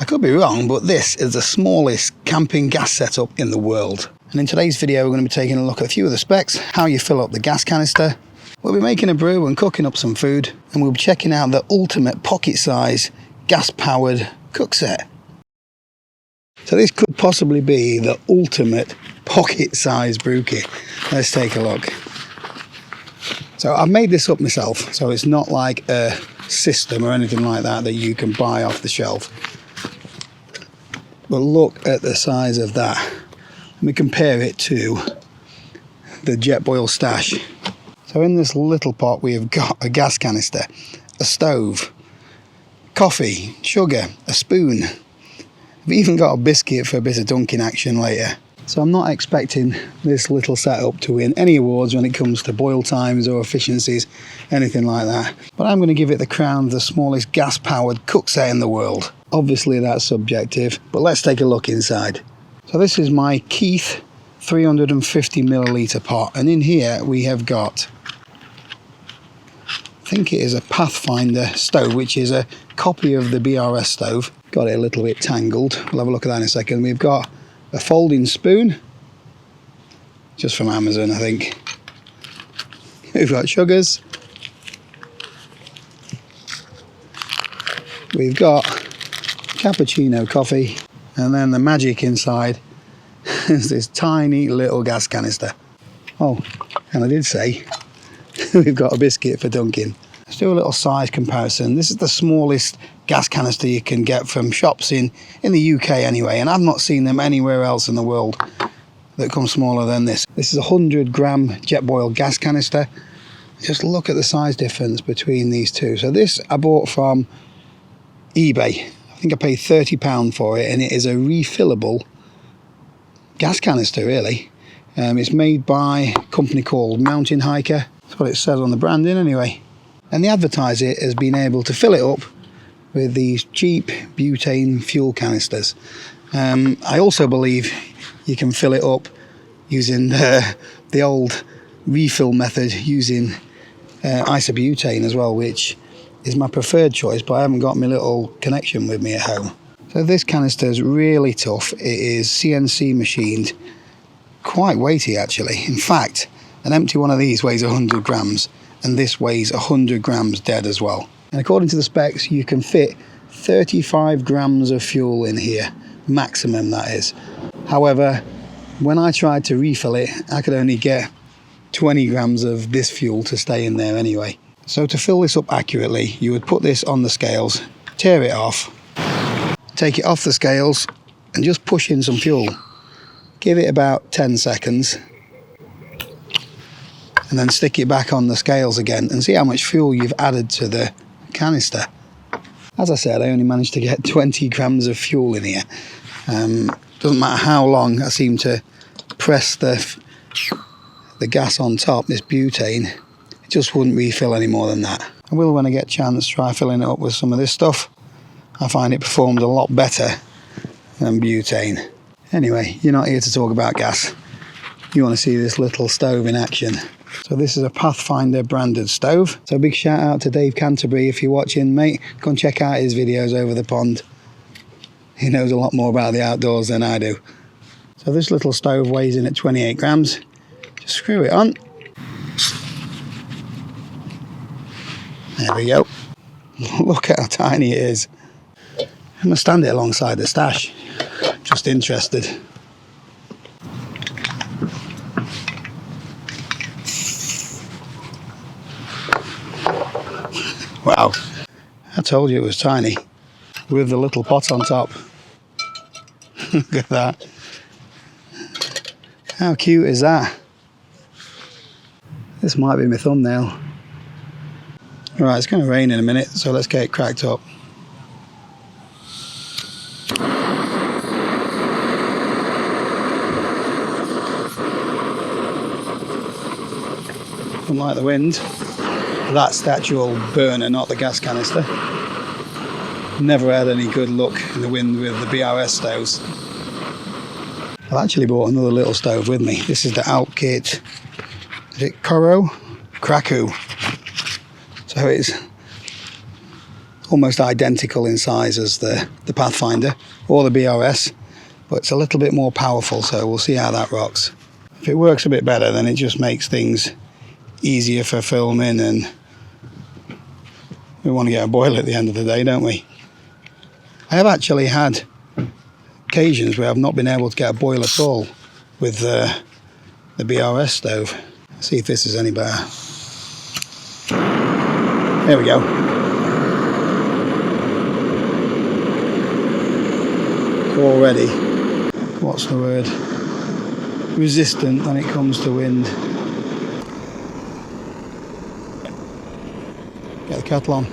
could be wrong, but this is the smallest camping gas setup in the world. And in today's video, we're going to be taking a look at a few of the specs, how you fill up the gas canister. We'll be making a brew and cooking up some food, and we'll be checking out the ultimate pocket-size gas-powered cook set. So this could possibly be the ultimate pocket-size brewkit. Let's take a look. So I've made this up myself, so it's not like a system or anything like that that you can buy off the shelf. But look at the size of that. Let me compare it to the Jetboil Stash. So in this little pot we have got a gas canister, a stove, coffee, sugar, a spoon. We've even got a biscuit for a bit of dunking action later. So I'm not expecting this little setup to win any awards when it comes to boil times or efficiencies, anything like that. But I'm going to give it the crown of the smallest gas-powered cook set in the world. Obviously that's subjective, but let's take a look inside. So this is my Keith 350 milliliter pot, and in here we have got, I think it is a Pathfinder stove, which is a copy of the BRS stove. Got it a little bit tangled. We'll have a look at that in a second. We've got a folding spoon, just from Amazon, I think. We've got sugars. We've got cappuccino coffee, and then the magic inside is this tiny little gas canister. Oh, and I did say we've got a biscuit for dunking. Let's do a little size comparison. This is the smallest gas canister you can get from shops in the UK anyway, and I've not seen them anywhere else in the world that come smaller than this. This is a 100 gram Jetboil gas canister. Just look at the size difference between these two. So this I bought from eBay. I think I paid £30 for it, and it is a refillable gas canister, really. It's made by a company called Mountain Hiker. That's what it says on the branding anyway. And they advertise it as being able to fill it up with these cheap butane fuel canisters. I also believe you can fill it up using the old refill method using isobutane as well, which is my preferred choice, but I haven't got my little connection with me at home. So this canister is really tough. It is CNC machined, quite weighty actually. In fact, an empty one of these weighs 100 grams, and this weighs 100 grams dead as well. And according to the specs, you can fit 35 grams of fuel in here, maximum that is. However, when I tried to refill it, I could only get 20 grams of this fuel to stay in there anyway. So to fill this up accurately, you would put this on the scales, tear it off, take it off the scales, and just push in some fuel. Give it about 10 seconds, and then stick it back on the scales again and see how much fuel you've added to the canister. As I said, I only managed to get 20 grams of fuel in here. Doesn't matter how long I seem to press the gas on top, this butane, it just wouldn't refill any more than that. I will, when I get a chance, try filling it up with some of this stuff. I find it performed a lot better than butane. Anyway, you're not here to talk about gas. You want to see this little stove in action. So this is a Pathfinder branded stove. So big shout out to Dave Canterbury. If you're watching, mate, go and check out his videos over the pond. He knows a lot more about the outdoors than I do. So this little stove weighs in at 28 grams. Just screw it on. There we go. Look at how tiny it is. I'm going to stand it alongside the stash. Just interested. Wow, I told you it was tiny, with the little pot on top. Look at that. How cute is that? This might be my thumbnail. Alright, it's going to rain in a minute, so let's get it cracked up. Unlike the wind, that's the actual burner, not the gas canister. Never had any good luck in the wind with the BRS stoves. I've actually bought another little stove with me. This is the Outkit, is it Krakow? So it's almost identical in size as the Pathfinder or the BRS, but it's a little bit more powerful, so we'll see how that rocks. If it works a bit better, then it just makes things easier for filming, and we want to get a boil at the end of the day, don't we? I have actually had occasions where I've not been able to get a boil at all with the BRS stove. Let's see if this is any better. There we go. Already, what's the word? Resistant when it comes to wind. Get the kettle on.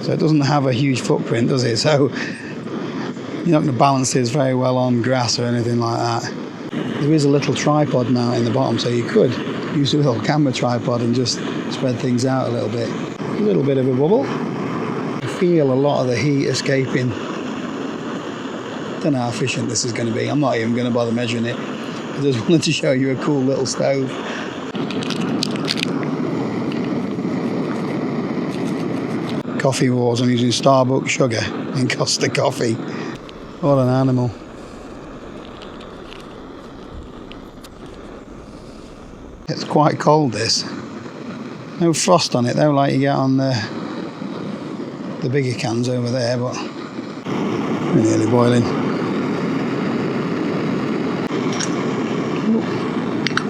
So it doesn't have a huge footprint, does it? So you're not going to balance this very well on grass or anything like that. There is a little tripod now in the bottom, so you could use a little camera tripod and just spread things out a little bit. A little bit of a bubble. I feel a lot of the heat escaping. Don't know how efficient this is going to be. I'm not even going to bother measuring it. I just wanted to show you a cool little stove. Coffee Wars. I'm using Starbucks sugar in Costa coffee. What an animal. It's quite cold, this. No frost on it though, like you get on the bigger cans over there, but we're nearly boiling.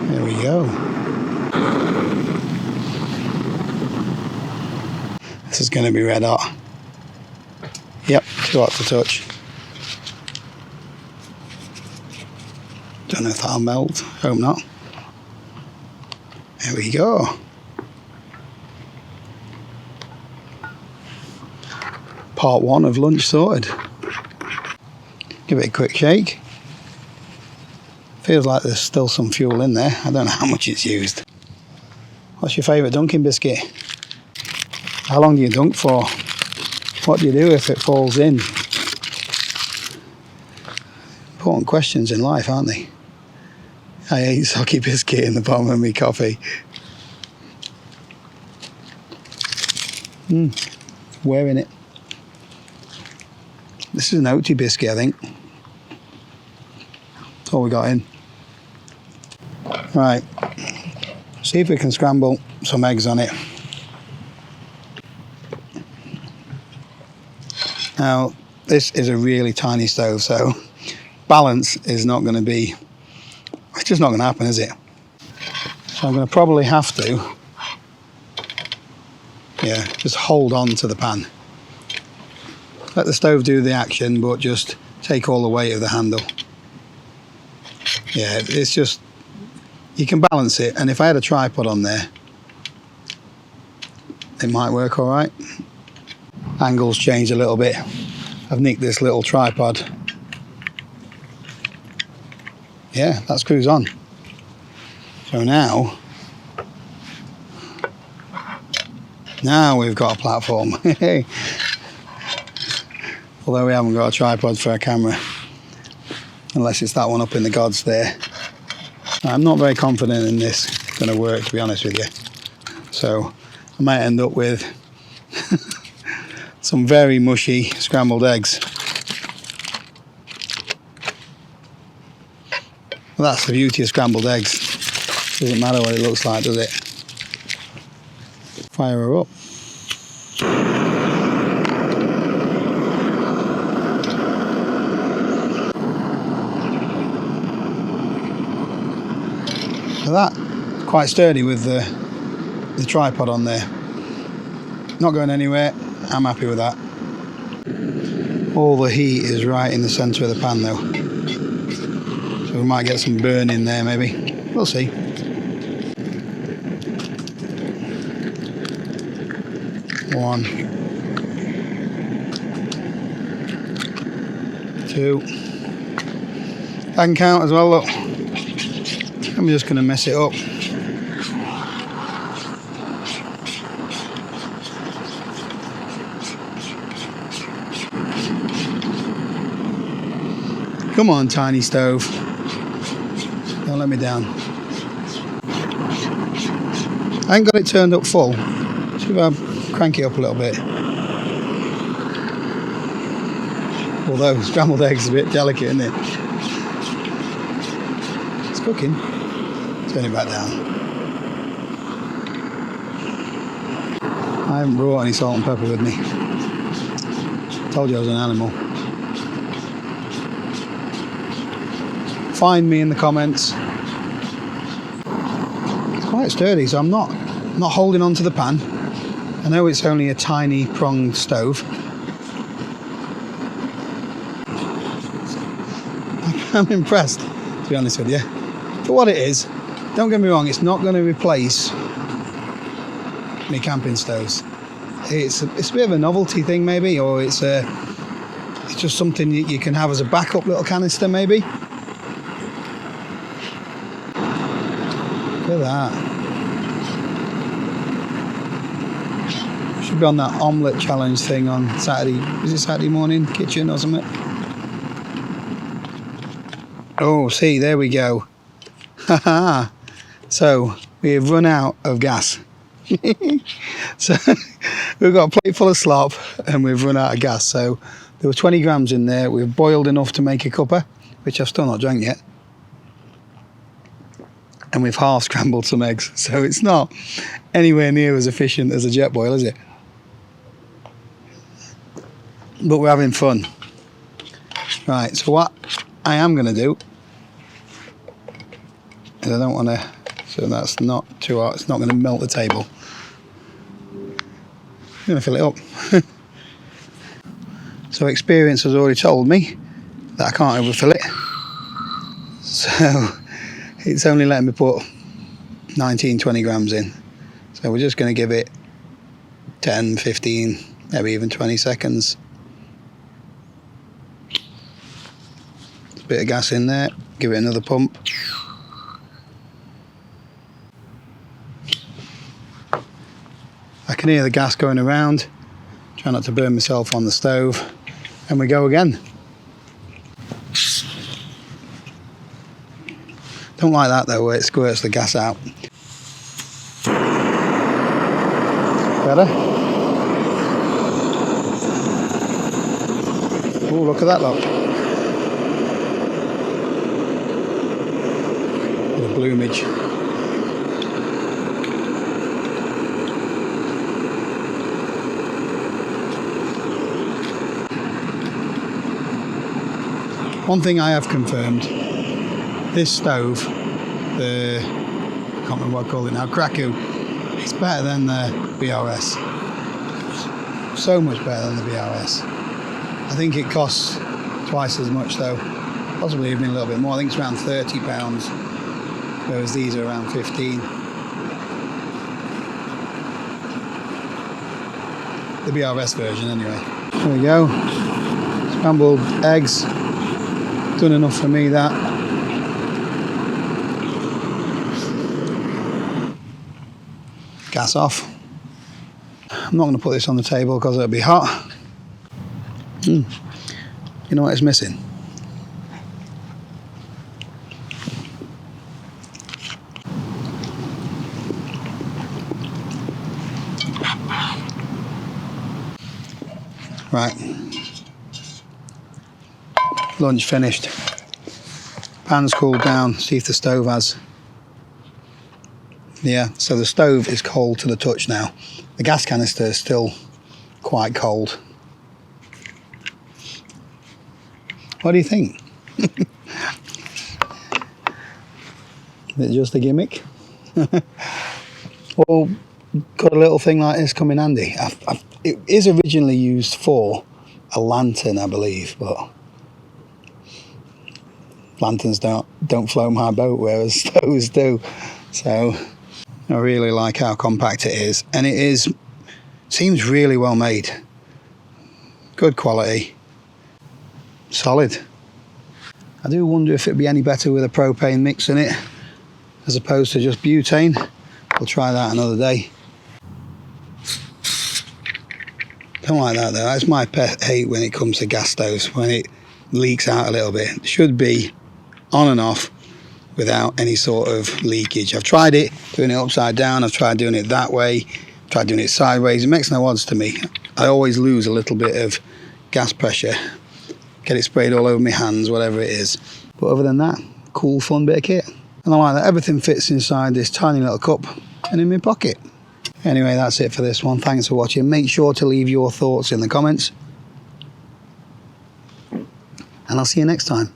There we go. This is going to be red hot. Yep, too hot to touch. Don't know if that'll melt. Hope not. There we go. Part 1 of lunch sorted. Give it a quick shake. Feels like there's still some fuel in there. I don't know how much it's used. What's your favourite dunking biscuit? How long do you dunk for? What do you do if it falls in? Important questions in life, aren't they? I ate soggy biscuit in the bottom of my coffee. Wearing it. This is an oaty biscuit, I think. That's all we got in. Right. See if we can scramble some eggs on it. Now, this is a really tiny stove, so balance is not going to be, it's just not going to happen, is it? So I'm going to probably have to, just hold on to the pan. Let the stove do the action, but just take all the weight of the handle. Yeah, it's just, you can balance it, and if I had a tripod on there, it might work all right. Angles change a little bit. I've nicked this little tripod. Yeah, that screws on. So now we've got a platform. Although we haven't got a tripod for a camera, unless it's that one up in the gods there. I'm not very confident in this going to work, to be honest with you. So I might end up with some very mushy scrambled eggs. Well, that's the beauty of scrambled eggs. Doesn't matter what it looks like, does it? Fire her up. So that, quite sturdy with the tripod on there. Not going anywhere. I'm happy with that. All the heat is right in the centre of the pan though. So we might get some burn in there maybe. We'll see. One. Two. I can count as well, look. I'm just going to mess it up. Come on, tiny stove. Don't let me down. I ain't got it turned up full. See if I crank it up a little bit. Although scrambled eggs is a bit delicate, isn't it? It's cooking. Turn it back down. I haven't brought any salt and pepper with me. Told you I was an animal. Find me in the comments. It's quite sturdy, so I'm not holding on to the pan. I know it's only a tiny pronged stove. I'm impressed, to be honest with you. For what it is, don't get me wrong, it's not going to replace my camping stoves. It's a bit of a novelty thing maybe, or it's just something that you can have as a backup little canister maybe. Look at that. Should be on that omelette challenge thing on Saturday. Is it Saturday morning kitchen or something? Oh, see, there we go. Haha. So we have run out of gas. So we've got a plate full of slop and we've run out of gas. So there were 20 grams in there. We've boiled enough to make a cuppa, which I've still not drank yet. And we've half scrambled some eggs. So it's not anywhere near as efficient as a jet boil, is it? But we're having fun. Right, so what I am going to do, and I don't want to, so that's not too hot, it's not going to melt the table. I'm going to fill it up. So experience has already told me that I can't overfill it. So it's only letting me put 19-20 grams in. So we're just going to give it 10, 15, maybe even 20 seconds. A bit of gas in there, give it another pump. I can hear the gas going around. Try not to burn myself on the stove. And we go again. Don't like that though, where it squirts the gas out. Better? Oh, look at that look. The bloomage. One thing I have confirmed, this stove, I can't remember what I call it now, Krakow, it's better than the BRS. So much better than the BRS. I think it costs twice as much though, possibly even a little bit more. I think it's around £30, whereas these are around 15. The BRS version anyway. There we go, scrambled eggs. Done enough for me, that. Gas off. I'm not going to put this on the table because it'll be hot. You know what it's missing? Right. Lunch finished. Pan's cooled down. See if the stove has. Yeah, so the stove is cold to the touch now. The gas canister is still quite cold. What do you think? Is it just a gimmick? Well, got a little thing like this come in handy. It is originally used for a lantern, I believe, but lanterns don't float my boat, whereas stoves do. So I really like how compact it is, and it seems really well made. Good quality, solid. I do wonder if it'd be any better with a propane mix in it as opposed to just butane. We'll try that another day. Don't like that though. That's my pet hate when it comes to gas stoves, when it leaks out a little bit. It should be on and off without any sort of leakage. I've tried it doing it upside down, I've tried doing it that way, tried doing it sideways. It makes no odds to me. I always lose a little bit of gas pressure, get it sprayed all over my hands, whatever it is. But other than that, cool fun bit of kit. And I like that everything fits inside this tiny little cup and in my pocket. Anyway, that's it for this one. Thanks for watching. Make sure to leave your thoughts in the comments, and I'll see you next time.